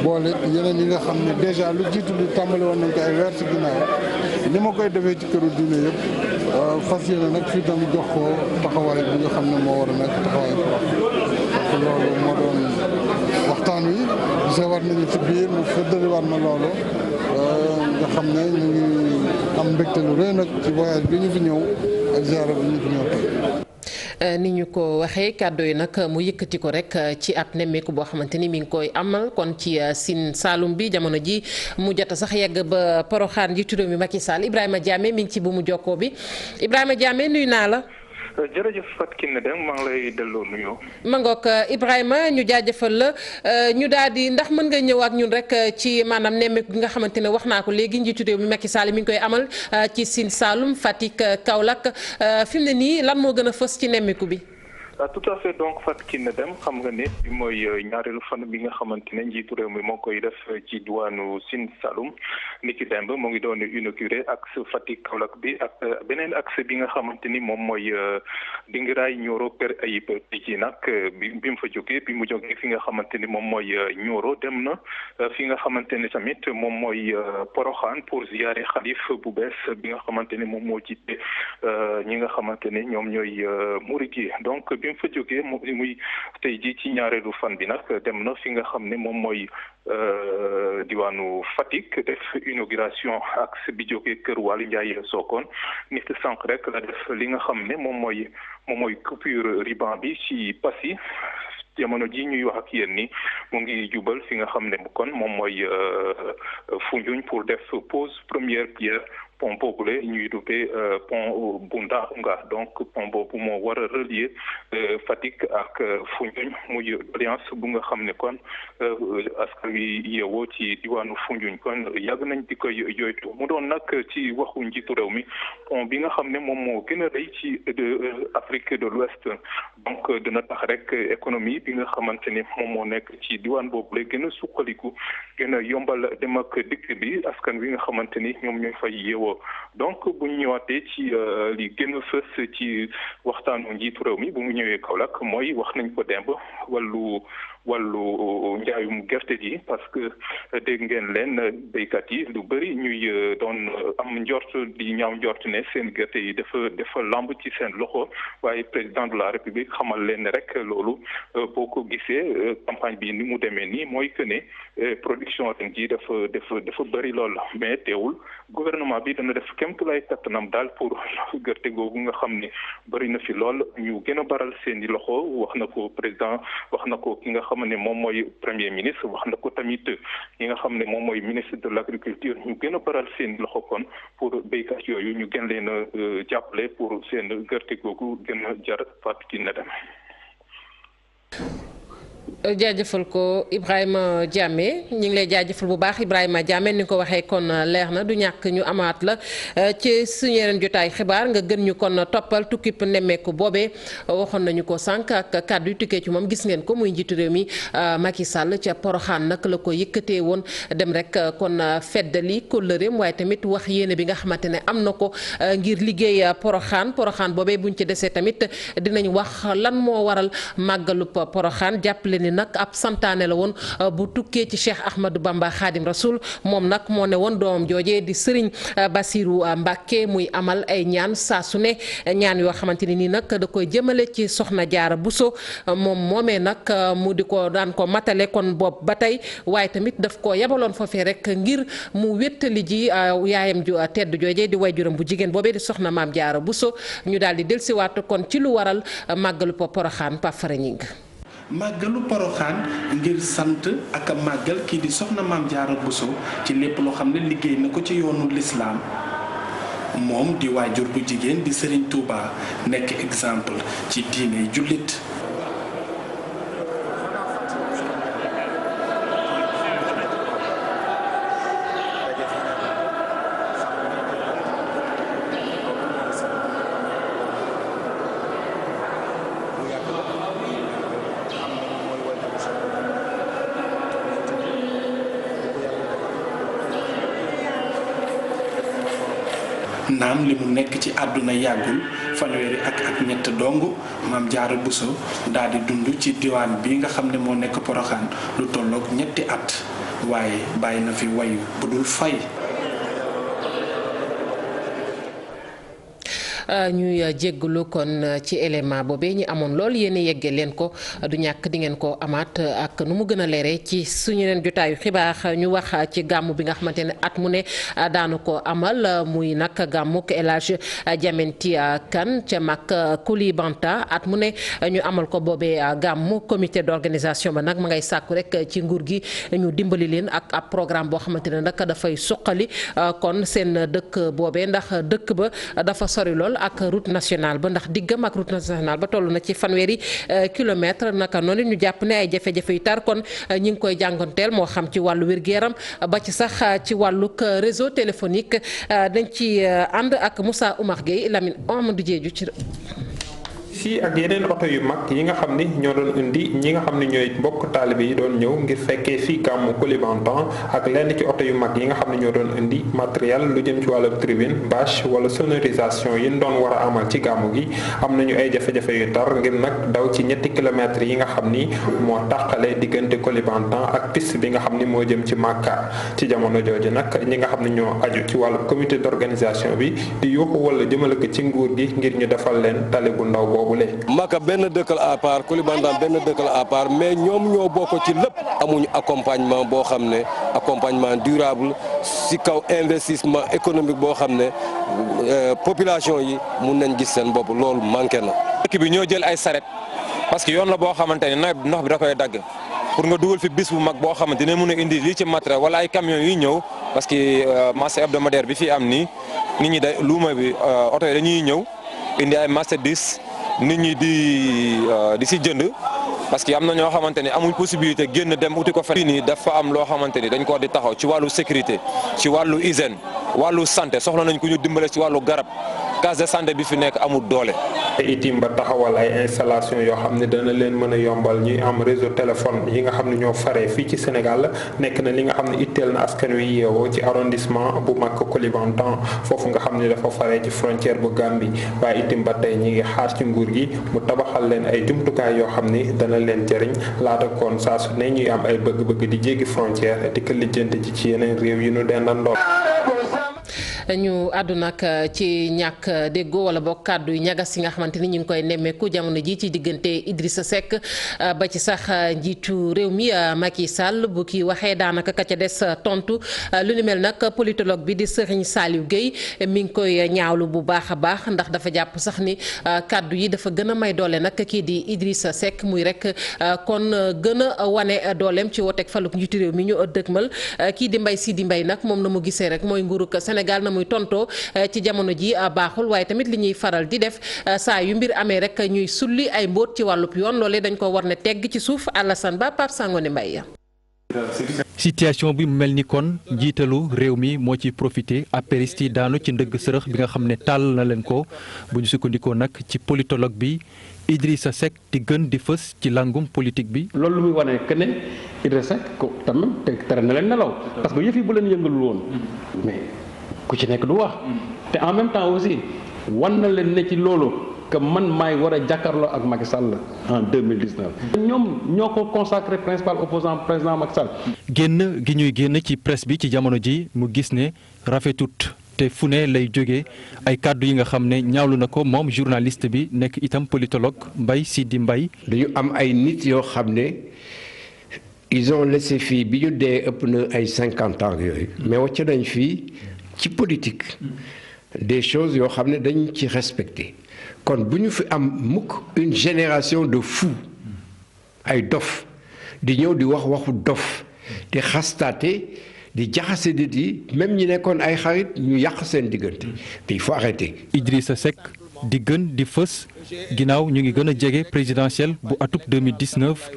boole yeneen yi nga xam ne déjà lu jiitu li tàmbali woon nañ ko ay weer ci ginnaaw ni ma koy defee ci këru diine yëpp fas yéene nag fii tam jox ko taxawaay bi nga xam ne moo war a nekk taxawaay Porokhane loolu moo doon waxtaan wi gisee war nañu ci biir mu feddaliwaat ma loolu nga xam ne ñu ngi am mbégte lu rëy nag ci voyage bi ñu fi ñëw ak ziara bi ñu fi ñëw tey. ni ñu ko waxee kàddu yi nag mu yëkkati ko rek ci ab nemmeeku boo xamante ni mi ngi koy amal kon ci Sine Saloum bi jamono ji mu jot sax yegg ba Porokhane ji turam mi Macky Sall Ibrahima Diamé mi ngi ci bu mu jokkoo bi Ibrahima Diamé nuyu naa la. jërëjëf Fatou Kiné Deme maa ngi lay delloo nuyoo. ma ngoog Ibrahima ñu jaajëfal la ñu daal di ndax mën nga ñëw ak ñun rek ci maanaam nemmeeku gi nga xamante ne wax naa ko léegi njiitu réew mi Macky Sall mi ngi koy amal ci Sine Saloum Fatick Kaolack fi mu ne nii lan moo gën a fës ci nemmeeku bi. tout à fait donc Fatou Kiné Deme xam nga ne bi mooy ñaareelu fan bi nga xamante ne njiitu réew mi moo koy def ci diwaanu Sine Saloum niki demb moo ngi doon inauguré axe Fatick Kaolack bi ak beneen axe bi nga xamante ni moom mooy Dingiraay Nioro Kër Ayib ji nag bi mu fa jógee bi mu jógee fi nga xamante ni moom mooy Nioro dem na fi nga xamante ni tamit moom mooy Porokhane pour ziyaare xalif bu bees bi nga xamante ni moom moo jiite ñi nga xamante ni ñoom ñooy murid yi donc bi mu fa jógee muy tey jii ci ñaareelu fan bi nag dem na fi nga xam ne moom mooy diwaanu Fatick def inauguration ak bi jógee kër Waly Ndiaye Sokone nit sànq rek la def li nga xam ne moom mooy coupure ruban bi ci Passy jamono ji ñuy wax ak yéen ni mu ngi jubal fi nga xam ne kon moom mooy Foundiougne pour def pose première pierre pont boobule ñuy duppee pont bu Ndaxunga donc pont boobu moo war a relier Fatick ak Foundiougne muy alliance bu nga xam ne kon askan wi yeewoo ci diwaanu Foundiougne kon yàgg nañ di koy jooytu mu doon nag ci waxu njiitu réew mi pont bi nga xam ne moom moo gën a rëy ci Afrique de l'Ouest donc dina tax rek économie bi nga xamante ni moom moo nekk ci diwaan boobule gën a suqaliku gën a yombal dem ak dikk bi askan wi nga xamante ni ñoom ñooy fay yeewoo donc bu ñu ñëwaatee ci li gën a fës ci waxtaanu njiitu réew mi bu mu ñëwee Kaolack mooy wax nañ ko demb wàllu njaayum gerte gi parce que dégg ngeen leen béykat yi lu bëri ñuy doon am njort di ñaaw njort ne seen gerte yi dafa lamb ci seen loxo waaye président de la république xamal leen ne rek loolu boo ko gisee campagne bi ni mu demee nii mooy que ne production ren ji dafa bëri lool mais teewul gouvernement bi dana def kéemtulaay kattanam daal pour gerte googu nga xam ne bëri na fi lool ñu gën a baral seen i loxo wax na ko président wax na ko ki nga xam ne moom mooy premier ministre wax na ko tamit ki nga xam ne moom mooy ministre de l'agriculture ñu gën a baral seen i loxo kon pour béykat yooyu ñu gën leen a jàppale pour seen gerte googu gën a jar Fatou Kiné Deme. jaajëfal ko Ibrahima Diamé ñu ngi lay jaajëfal bu baax Ibrahima Diamé ni ko waxee kon leer na du ñàkk ñu amaat la ci suñu yeneen jotaay xibaar nga gën ñu kon toppal tukkib nemmeeku boobee waxoon nañu ko sànq ak kàddu yu tukkee ci moom gis ngeen ko muy njiitu réew mi Macky Sall ca Porokhane nag la ko yëkkatee woon dem rek kon feddali kóllëreem waaye tamit wax yéene bi nga xamante ne am na ko ngir liggéey Porokhane boobee buñ ci desee tamit dinañ wax lan moo waral màggalub Porokhane jàppale ni nag ab santaane la woon bu tukkee ci Cheikh Ahmadou Bamba Khadim Rasoul moom nag moo ne woon doomam joojee di Serigne Bassirou Mbacké muy amal ay ñaan saa su ne ñaan yoo xamante ni nii nag da koy jëmale ci Soxna Jaara Buso moom moomee nag mu di ko daan ko matale kon bopp ba tey waaye tamit daf ko yabaloon foofee rek ngir mu wéttali ji yaayam ju tedd joojee di waajuram bu jigéen boobee di Soxna Maam Jaara Buso ñu daal di dellusiwaat kon ci lu waral màggalu Poroxaan Pape Fara Ñing màggalu Poroxaan ngir sant ak màggal kii di Soxna Maam Jaara Buso ci lépp loo xam ne liggéey na ko ci yoonu lislaam moom di waajur bu jigéen di Serigne Touba nekk exemple ci diine jullit. naam li mu nekk ci àdduna yàggul fanweeri ak ñett dong Maam Jaara Buso daal di dund ci diwaan bi nga xam ne moo nekk Poroxaan lu tolloog ñetti at waaye bàyyi na fi wayu bu dul fay. ñuy jéggalu kon ci élément boobee ñu amoon lool yéen yeggee leen ko du ñàkk di ngeen ko amaat ak nu mu gën a leeree ci suñu leen jotaayu xibaar ñu wax ci gàmmu bi nga xamante ne at mu ne daanu ko amal muy nag gàmmuk El Hadj Diamanty Kane ca mag Koulibantang at mu ne ñu amal ko boobee gàmmu comité d'organisation ba nag ma ngay sàkku rek ci nguur gi ñu dimbali leen ak ab programme boo xamante ne nag dafay suqali kon seen dëkk boobee ndax dëkk ba dafa sori lool ak route nationale ba ndax diggam ak route nationale ba toll na ci fanweeri kilomètre naka noonu ñu jàpp ne ay jafe-jafe yu tar kon ñi ngi koy jàngonteel moo xam ci wàllu wér-gu-yaram ba ci sax ci wàllug réseau téléphonique dañ ci ànd ak Moussa Oumar Gueye Lamine Amadou Diédhiou ci fii ak yeneen oto yu mag yi nga xam ni ñoo doon indi ñi nga xam ne ñooy mbokk taalibe yi doon ñëw ngir fekkee fii gàmmu Koulibantang ak lenn ci oto yu mag yi nga xam ne ñoo doon indi matériel lu jëm ci wàllu tribune bâche wala sonorisation yi ñu doon war a amal ci gàmmu gi am nañu ay jafe-jafe yu tar ngir nag daw ci ñetti kilomètres yi nga xam ni moo tàqale diggante Koulibantang ak piste bi nga xam ni moo jëm ci Makka ci jamono jooju nag ñi nga xam ne ñoo aju ci wàllu comité d'organisation bi di yuuxu wala jëmale ko ci nguur gi ngir ñu defal leen tali bu ndaw boobu. Makka benn dëkk la à part Koulibantang benn dëkk la à part mais ñoom ñoo bokk ci lépp amuñu accompagnement boo xam ne accompagnement durable ci kaw investissement économique boo xam ne population yi mun nañ gis seen bopp loolu manqué na. dëkk bi ñoo jël ay saret parce que yoon la boo xamante ne nawet ndox bi da koy dagg pour nga dugal fi bis bu mag boo xamante ne mën a indi lii ci matériel wala ay camions yi ñëw parce que marché hebdomadaire bi fi am nii nit ñi day luuma bi oto yi dañuy ñëw indi ay marchandises nit ñi di si jënd parce que am na ñoo xamante ni amuñ possibilité génn dem uti ko fii nii dafa am loo xamante ni dañ ko di taxaw ci wàllu sécurité ci wàllu hygiène wàllu santé soxla nañ ku ñu dimbale ci wàllu garab case de santé bi fi nekk amul doole. te itim ba taxawal ay installation yoo xam ne dana leen mën a yombal ñuy am réseau téléphone yi nga xam ne ñoo faree fii ci Sénégal nekk na li nga xam ne itteel na askan wi yeewoo ci arrondissement bu Makka Koulibantang foofu nga xam ne dafa faree ci frontière bu Gambie waaye itim ba tey ñi ngi xaar ci nguur gi mu tabaxal leen ay jumtukaay yoo xam ni dana leen jëriñ laata koon saa su ne ñuy am ay bëgg-bëgg di jéggi frontière di ko lijjanti ci yeneen réew yi ñu dendandoo. ñu àddu nag ci ñàkk déggoo wala boog kàddu yu ñagas yi nga xamante ni ñu ngi koy nemmeeku jamono ji ci diggante Idrissa Seck ba ci sax njiitu réew mi Macky Sall bu ki waxee daanaka ka ca des tontu lu ni mel nag politologue bi di Serigne Saliou Gueye mi ngi koy ñaawlu bu baax a baax ndax dafa jàpp sax ni kàddu yi dafa gën a may doole nag kii di Idrissa Seck muy rek kon gën a wane dooleem ci woteeg faluk njiitu réew mi ñu dëgmal kii di Mbaye Sidi Mbaye nag moom na mu gisee rek mooy nguurug Sénégal na muy tontoo ci jamono ji baaxul waaye tamit li ñuy faral di def saa yu mbir amee rek ñuy sulli ay mbóot ci wàllub yoon loolee dañ ko war ne tegg ci suuf Alassane Ba Pape Sangone Mbaye. situation bi mu mel ni kon njiitalu réew mi moo ci profité apéristi daanu ci ndëgg sërëx bi nga xam ne tàll na leen ko bu ñu sukkandikoo nag ci politologue bi Idrissa Seck di gën di fës ci langum politique bi. loolu lu muy wane que ne Idrissa Seck ko tamit tere na leen nelaw parce que yëf yi bu leen yëngalul woon mais ku ci nekk du wax te en même temps aussi wan na leen ne ci loolu que man maay war a jàkkaarloo ak Macky Sall en 2019. ñoom ñoo ko consacré principal opposant président Macky Sall. génn gi ñuy génn ci presse bi ci jamono ji mu gis ne rafetut te fu ne lay jógee ay kàddu yi nga xam ne ñaawlu na ko moom journaliste bi nekk itam politologue Mbaye Sidi Mbaye. dañu am ay nit yoo xam ne ils ont laissé fii bi ñu dee ëpp na ay 50 ans yooyu mais wàcc nañ fii ci politique des choses yoo xam ne dañ ci respecté. kon bu ñu fi am mukk une génération de fous ay dof di ñëw di wax waxu dof di xastaate di jaxase nit yi même ñi nekkoon ay xarit ñu yàq seen diggante te il faut arrêter. Idrissa Seck di gën di fës ginnaaw ñu ngi gën a jege présidentielle bu atub 2019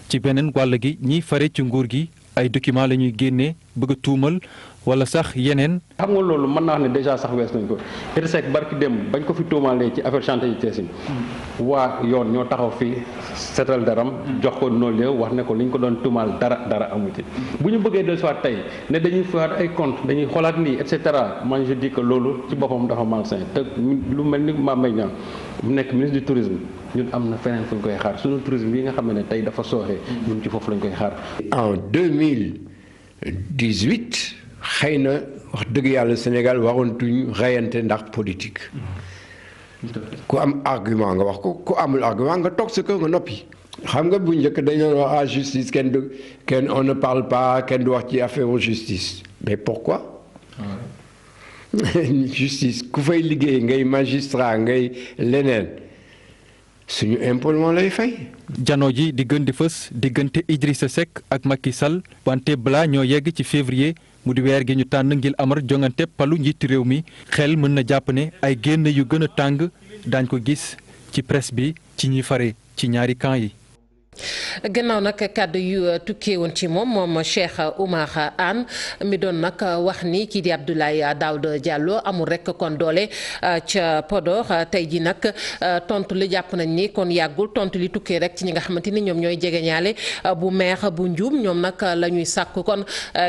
ci beneen wàll gi ñiy fare ci nguur gi ay documents la ñuy génnee bëgg a tuumal wala sax yeneen. xam nga loolu mën naa wax ne déjà sax wees nañ ko Idrissa Seck barki dem bañ ko fi tuumaalee ci affaire chantier yi Thiès yi waa yoon ñoo taxaw fii seetal daram jox ko noonu la wax ne ko li ñu ko doon tuumaal dara amu ci bu ñu bëggee dellusiwaat tey ne dañuy faat ay compte dañuy xoolaat lii et cetera man je dis que loolu ci boppam dafa malsain te lu mel ni Mame Mbaye Niang mu nekk ministre du tourisme ñun am na feneen fu ñu koy xaar sunu tourisme yi nga xam ne tey dafa sooxee ñun ci foofu lañ koy xaar. En 2018 xëy na wax dëgg yàlla Sénégal waroontuñu reyante ndax politique ku am argument nga wax ko ku amul argument nga toog sa kër nga noppi. xam nga bu njëkk dañoo wax justice kenn on ne parle pas kenn du wax ci affaire justice mais pourquoi justice ku fay liggéey ngay magistrat ngay leneen suñu impôt moo lay fay. janoo ji di gën di fës diggante Idrissa Seck ak Macky Sall wante balaa ñoo yegg ci février mu di weer gi ñu tànn ngir amar jongante palu njiitu réew mi xel mën na jàpp ne ay génn yu gën a tàng daañ ko gis ci presse bi ci ñi fare ci ñaari camp yi. gannaaw nag kàddu yu tukkee woon ci moom Cheikh Oumar Anne mi doon nag wax ni kii di Abdoulaye Daouda Diallo amul rek kon doole ca Podor tey ji nag tontu li jàpp nañ ni kon yàggul tontu li tukkee rek ci ñi nga xamante ni ñoom ñooy jegeñaale bu maire bu Ndioum ñoom nag la ñuy sàkk kon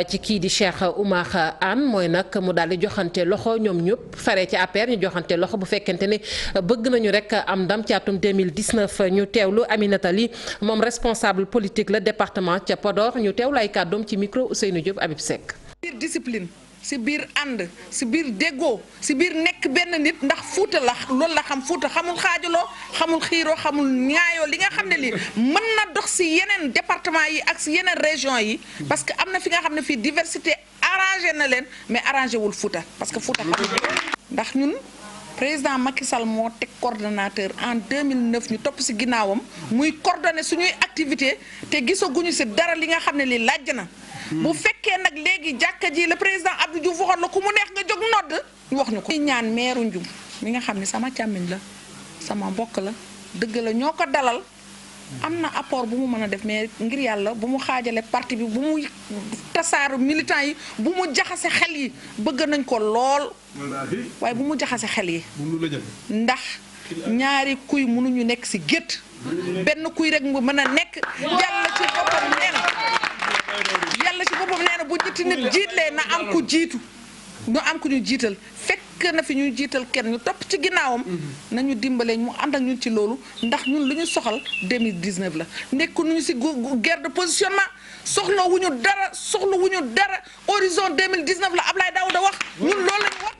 ci kii di Cheikh Oumar Anne mooy nag mu daal di joxante loxo ñoom ñëpp fare ci APR ñu joxante loxo bu fekkente ne bëgg nañu rek am ndam ci atum 2019 ñu teewlu Aminata Ly moom responsable politique la département ca Podor ñu teewlu ay kàddoom ci micro Ousseynou Diop Habib Seck. biir discipline si biir ànd si biir déggoo si biir nekk benn nit ndax Fuuta la loolu la xam Fuuta xamul xaajaloo xamul xiiroo xamul ñaayoo li nga xam ne lii mën na dox si yeneen département yi ak si yeneen région yi parce que am na fi nga xam ne fii diversité arrangé na leen mais arrangé wul Fuuta parce que Fuuta xamul ndax ñun président Macky Sall moo teg coordonnateur en 2009 ñu topp si ginnaawam muy coordonné suñuy activité te gisaguñu si dara li nga xam ne li laaj na. bu fekkee nag léegi jàkka ji le président Abdou Diouf waxoon la ku mu neex nga jóg nodd ñu wax ñu ko. ñaan meeru Ndioum mi nga xam ne sama càmmiñ la sama mbokk la dëgg la ñoo ko dalal am na apport bu mu mën a def mais ngir yàlla bu mu xaajale parti bi bu mu tasaaru militant yi bu mu jaxase xel yi bëgg nañ ko lool waaye bu mu jaxase xel yi ndax ñaari kuy mënuñu nekk ci gétt benn kuy rek mu mën a nekk yàlla ci boppam nee na bu ñetti nit jiitlee na am ku jiitu ñu am ku ñu jiital fekk na fi ñuy jiital kenn ñu topp ci ginnaawam nañu dimbale mu ànd ak ñun ci loolu ndax ñun lu ñu soxal 2019 la nekku ñu ci guerre de positionnement soxla wuñu dara horizon 2019 la Ablaye Daouda wax ñun loolu lañu wax.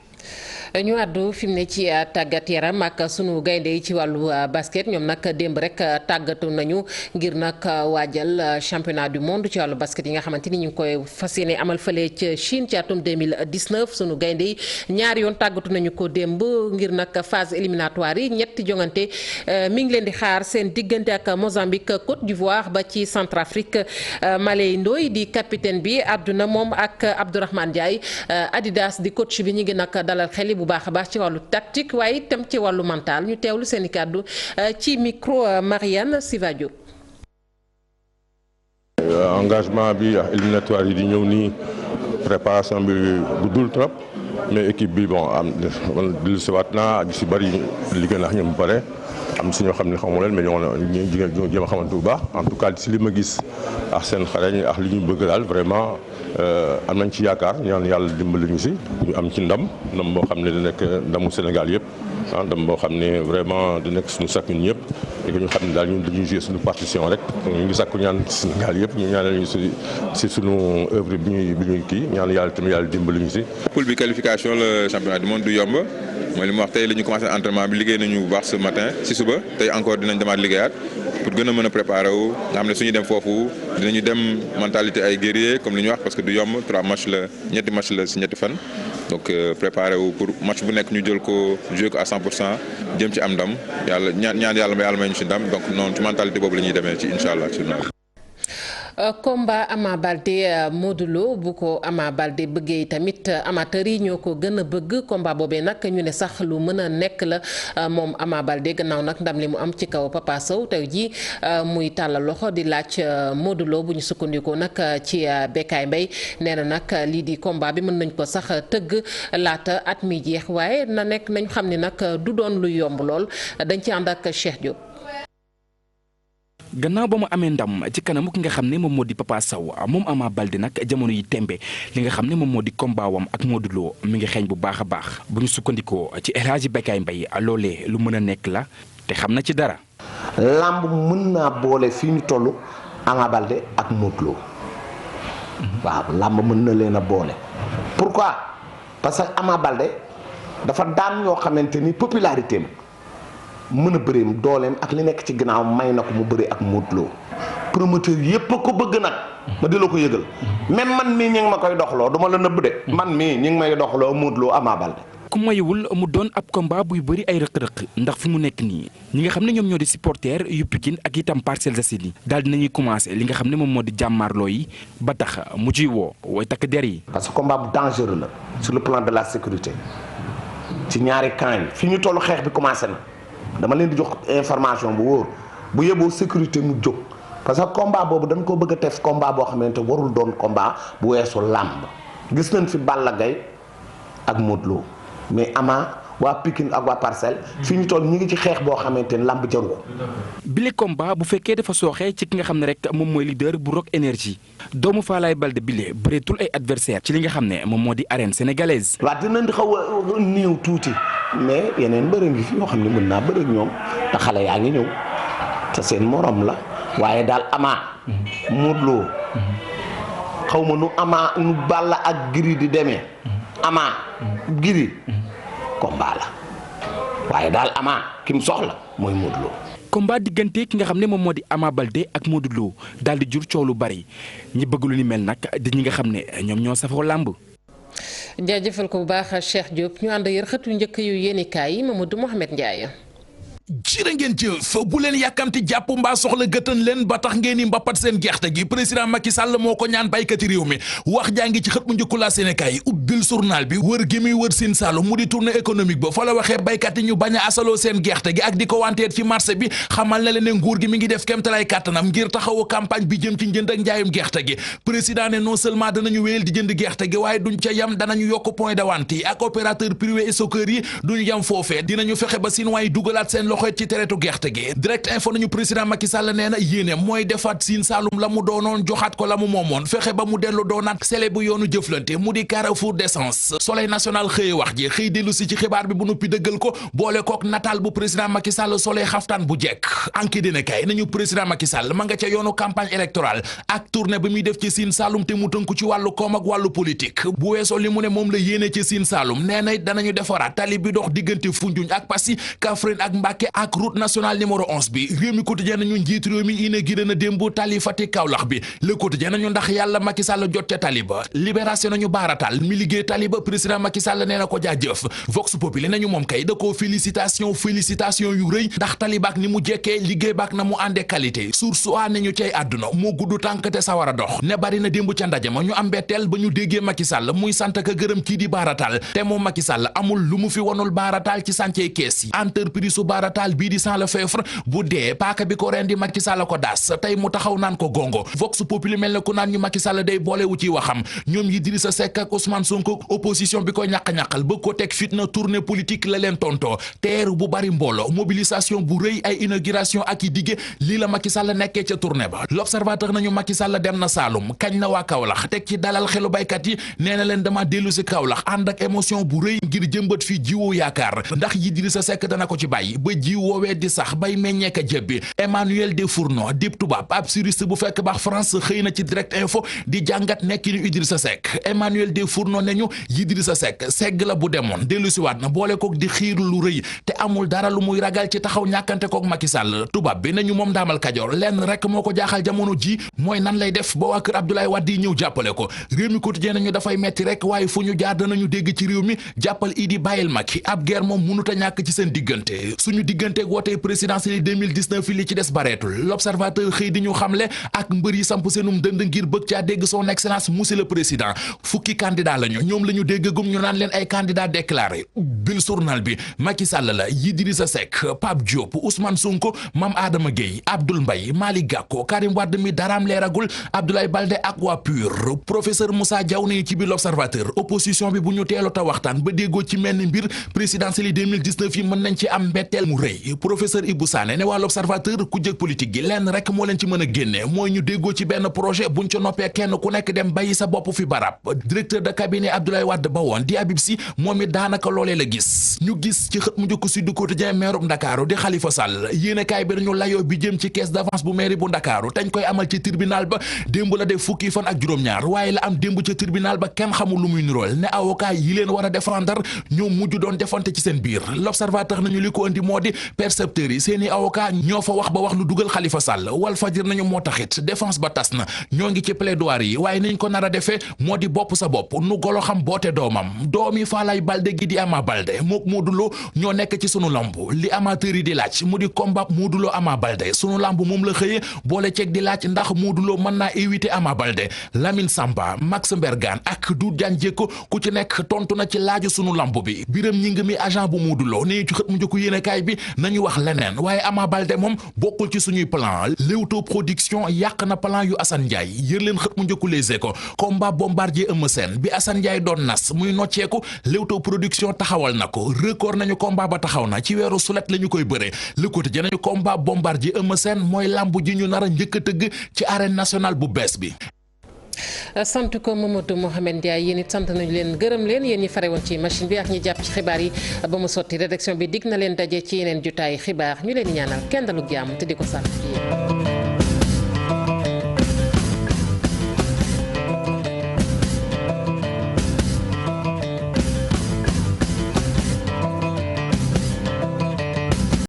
ñu àddu fi mu ne ci tàggat yaram ak sunu gaynde yi ci wàllu basket ñoom nag démb rek tàggatu nañu ngir nag waajal championnat du monde ci wàllu basket yi nga xamante ni ñu ngi koy fas yéene amal fële ca Chine ci atum 2019 sunu gaynde yi ñaari yoon tàggatu nañu ko démb ngir nag phase éliminatoire yi ñetti jongante mi ngi leen di xaar seen diggante ak Mozambique Côte d'Ivoire ba ci Centrafrique. Maley Ndoye di capitaine bi àdduna moom ak Abdourahmane Ndiaye Adidas di coach bi ñu ngi nag dalal xel bu baax a baax ci wàllu tactique waaye itam ci wàllu mental ñu teewlu seen i kàddu ci micro Marianne Siva Diop. engagement bi ak éliminatoire yi di ñëw nii préparation bi guddul trop mais équipe bi bon am dellu siwaat naa ñu si bëri liggéey naa ñoom bu pare am si ñoo xam ne xamu leen mais ñoo jéem a xamante bu baax en tout cas si li ma gis ak seen xarañ ak li ñu bëgg daal vraiment am nañ ci yaakaar ñaan yàlla dimbali ñu si ñu am ci ndam boo xam ne da nekk ndamu Sénégal yëpp ndam boo xam ne vraiment du nekk suñu sakk ñun ñëpp et que ñu xam ne daal ñun dañuy jouer suñu partition rek ñu ngi sakku ñaan Sénégal yëpp ñu ñaanal ñu si suñu œuvre bi ñuy kii ñaan yàlla tamit yàlla dimbali ñu si. poule bi qualification le championnat du monde du yomb mooy li mu wax tey la ñu commencé entraînement bi liggéey nañu bu baax ce matin si suba tey encore dinañ demaat liggéeyaat pour gën a mën a préparer wu nga xam ne suñu dem foofu dinañu dem mentalité ay guerrier comme li ñu wax parce que du yomb 3 matchs la ñetti match la si ñetti fan donc préparer wu pour match bu nekk ñu jël ko jouer ko à 100% jëm ci am ndam yàlla ñaan yàlla may ñu si ndam donc noonu ci mentalité boobu la ñuy demee ci incha allah. combat Ama Baldé Modou Lo bu ko Ama Baldé bëggee tamit amateurs yi ñoo ko gën a bëgg combat boobee nag ñu ne sax lu mën a nekk la moom Ama Baldé gannaaw nag ndam li mu am ci kaw Papa Sow tey ji muy tàllal loxo di laaj Modou Lo bu ñu sukkandikoo nag ci Bécaye Mbaye nee na nag lii di combat bi mën nañ ko sax tëgg laata at mi jeex waaye na nekk nañ xam ne nag du doon lu yomb lool dañ ci ànd ak Cheikh Diop. gannaaw ba mu amee ndam ci kanamu ki nga xam ne moom moo di Papa Sow moom Ama Baldé nag jamono yi tembe li nga xam ne moom moo di combat wam ak Modou Lo mi ngi xeeñ bu baax a baax bu ñu sukkandikoo ci El Hadji Bécaye Mbaye loolee lu mën a nekk la te xam na ci dara. lamb mën naa boole fii ñu toll Ama Baldé ak Modou Lo waaw lamb mën na leen a boole pourquoi parce que Ama Baldé dafa daan ñoo xamante ni popularité mën a bëreem dooleem ak li nekk ci ginnaaw may na ko mu bëri ak Modou Lo promoteur yépp a ko bëgg nag ma di la ko yëgal même man mii ñi ngi ma koy doxloo duma la nëbb de man mii ñi ngi may doxloo Modou Lo Ama Baldé ku mayewul mu doon ab combat buy bëri ay rëq-rëq ndax fi mu nekk nii ñi nga xam ne ñoom ñoo di supporter yu Pikine ak itam Parcelles Assainies daal dinañuy commencé li nga xam ne moom moo di jàmmaarloo yi ba tax mu ciy woo way takk der yi. parce que combat bu dangereux la sur le plan de la sécurité ci ñaari camp yi fi ñu tollu xeex bi commencé na dama leen di jox information bu wóor bu yeboo sécurité mu jóg parce que combat boobu dañ ko bëgg a def combat boo xamante warul doon combat bu weesu làmb gis nañ fi Balla Gaye ak Modou Lo mais Ama waa Pikine ak waa Parcelles fi ñu toll ñu ngi ci xeex boo xamante ne làmb jaru ko. bile combat bu fekkee dafa sooxee ci ki nga xam ne rek moom mooy leader bu Rock Énergie doomu Falaye Baldé bile bëreetul ay adversaire ci li nga xam ne moom moo di arène sénégalaise. waaw dinañ di xaw a néew tuuti mais yeneen bëri ngi fi ñoo xam ne mën naa bëri ak ñoom te xale yaa ngi ñëw te seen morom la waaye daal Ama Modou Lo xaw ma nu Ama nu Balla ak Gris di demee Ama Gris combat la waaye daal Ama ki mu soxla mooy Modou Lo. combat diggante ki nga xam ne moom moo di Ama Baldé ak Modou Lo daal di jur coow lu bari ñi bëgg lu ni mel nag di ñi nga xam ne ñoom ñoo safoo làmb. jaajëfal ko bu baax Cheikh Diop ñu ànd yër xëtu njëkk yu yéenikaay yi Mamadou Mohamed Ndiaye. jërë ngeen jëf bu leen yàkkamti jàpp mbaa soxla gëtën leen ba tax ngeen ni mbappat seen gerte gi président Macky Sall moo ko ñaan baykati réew mi wax jaa ngi ci xët mu njëkku la Sénégal yi ubbil journal bi wër gi muy wër Sine Saalum mu di tournée économique ba fa la waxee baykat yi ñu bañ a asaloo seen gerte gi ak di ko wanteet ci marché bi xamal na leen ne nguur gi mi ngi def kéemtalaay kàttanam ngir taxawu campagne bi jëm ci njënd ak njaayum gerte gi président ne non seulement danañu wéyal di jënd gerte gi waaye duñ ca yam danañu yokk point de vente yi ak opérateur privé et stockeurs yi duñu yam foofee dinañu fexe ba Sine waay dugalaat seen loxo ci tereetu gerte gi direct info nañu président Macky Sall nee na yéene mooy defaat Sine Saalum la mu doonoon joxaat ko la mu moomoon fexe ba mu dellu doonaat sele bu yoonu jëflante mu di carrefour d'essence soleil national xëye wax ji xëy dellu si ci xibaar bi bu noppi dëggal ko boole kook nataal bu président Macky Sall soleil xaftaan bu jekk anki dina kay nañu président Macky Sall ma nga ca yoonu campagne électorale ak tournée bi muy def ci Sine Saalum te mu tënku ci wàllu koom ak wàllu politique bu weesoo li mu ne moom la yéene ci Sine Saalum nee na danañu defaraat tali bi dox diggante Foundiougne ak Passy Kaffrine ak Mbacké ak route nationale numéro 11 bi réew mi quotidien nañu njiit réew mi inauguré na démb tali Fatick Kaolack bi le quotidien nañu ndax yàlla Macky Sall jot ca tali ba libération nañu baaratal mi liggéey tali ba président Macky Sall nee na ko jaajëf Vox Populi nañu moom kay da koo félicitation yu rëy ndax tali baak ni mu jekkee liggéey baak na mu àndee qualité source a nañu cay àdduna moo gudd tànk te sawar a dox ne bari na démb ca ndaje ma ñu am betteel ba ñu déggee Macky Sall muy sant ka gërëm kii di baaratal te moom Macky Sall amul lu mu fi wonul baaratal ci chantier kees yi entreprise su baaratal bii di sans le fèvre bu dee paaka bi ko rendi Macky Sall ko daas tey mu taxaw naan ko gongo Vox Populi mel ne ku naan ñu Macky Sall day boolewu ci waxam ñoom Idrissa Seck ak Ousmane Sonko opposition bi ko ñàq-ñàqal bëgg ko teg fitna tournée politique la leen tontoo teer bu bari mbooloo mobilisation bu rëy ay inauguration ak i dige lii la Macky Sall nekkee ca tournée ba l'observateur nañu Macky Sall dem na Saloum kañ na waa Kaolack teg ci dalal xelu baykat yi nee na leen dama dellu si Kaolack ànd ak émotion bu rëy ngir jëmbat fii jiwu yaakaar ndax Idrissa Seck dana ko ci bàyyi ba jiw woowee di sax bay meññeeka jëbbi Emmanuel Desfourneaux dib tubaab ab juriste bu fekk baax France xëy na ci direct info di jàngat nekkinu Idrissa Seck Emmanuel Desfourneaux ne ñu Idrissa Seck segg la bu demoon dellu si waat na boole kook di xiir lu rëy te amul dara lu muy ragal ci taxaw ñàkkante kook Macky Sall tubaab bi nañu moom daamal Kajoor lenn rek moo ko jaaxal jamono ji mooy nan lay def ba waa kër Abdoulaye Wade yi ñëw jàppale ko réew mi quotidien nañu dafay metti rek waaye fu ñu jaar danañu dégg ci réew mi jàppal Idi bàyyil Macky ab guerre moom mënut a ñàkk ci seen diggante suñu diggante wootee présidentielle 2019 li ci des bareetul l'observateur xëy di ñu xamle ak mbër yi samp seenum dënd ngir bëgg caa dégg son excellence monsieur le président fukki candidat lañu ñoom la ñu dégg gum ñu naan leen ay candidat déclaré bil journal bi Macky Sall la Idrissa Seck Pape Diop Ousmane Sonko Mame Adama Gueye Abdoul Mbaye Malick Gakou Karim Wade mi daraam leeragul Abdoulaye Baldé ak waa PUR professeur Moussa Diaw ne ci biir l'observateur opposition bi bu ñu teelu ta waxtaan ba déggoo ci mel ni mbir présidentielle 2019 yi mën nañ ci am mbetteel mu rëy professeur Ibou Sané ne waa l'observateur ku jëg politique gi lenn rek moo leen ci mën a génne mooy ñu déggoo ci benn projet buñ ca noppee kenn ku nekk dem bàyyi sa bopp fi barab directeur de cabinet Abdoulaye Wade ba woon di Habib Sy moom it daanaka loolee la gis ñu gis ci xët mu njëkk Sud Quotidien maire bu Ndakaaru di Khalifa Sall yéenekaay bi dañu layoo bi jëm ci caisse d'avance bu mairie bu Ndakaaru tañ koy amal ci tribunal ba démb la def fukki fan ak juróom-ñaar waaye la am démb ca tribunal ba kenn xamul lu muy nirool ne avocat yi leen war a défendre ñoom mujj doon defante ci seen biir l'observateur nañu li ko andi moo di percepteurs yi seeni avocat ñoo fa wax ba wax lu dugal Khalifa Sall Walf Fadjri nañu moo taxit défense ba tas na ñoo ngi ci plaidoirie yi waaye niñ ko nar a defee moo di bopp sa bopp nu golo xam boote doomam doomi Falaye Baldé gi di Ama Baldé mook Modou Lo ñoo nekk ci sunu lamb li amateur yi di laaj mu di combat Modou Lo Ama Baldé sunu lamb moom la xëyee boole ceeg di laaj ndax Modou Lo mën naa éviter Ama Baldé Lamine Samba Max Mbergane ak Doudou Diagne Diécko ku ci nekk tontu na ci laaju sunu lamb bi Biram Ñing mi agent bu Modou Lo ne ci xët mu njëkk yéenekaay bi nañu wax leneen waaye Ama Baldé moom bokkul ci suñuy plan Leewtoo production yàq na plan yu Assane Ndiaye yër leen xët mu njëkku Les Échos combat Bombardier Eumeu Sène bi Assane Ndiaye doon nas muy nocceeku Leewtoo production taxawal na ko record nañu combat ba taxaw na ci weeru sulet la ñu koy bëree Le Quotidien nañu combat Bombardier Eumeu Sène mooy lamb ji ñu nar a njëkk a tëgg ci arène nationale bu bees bi. sant ko Mamadou Mohamed Ndiaye yéen it sant nañu leen gërëm leen yéen ñi fare woon ci machine bi ak ñi jàpp ci xibaar yi ba mu sotti rédaction bi dig na leen daje ci yeneen jotaay xibaar ñu leen di ñaanal kenn dalu jàmm te di ko sant.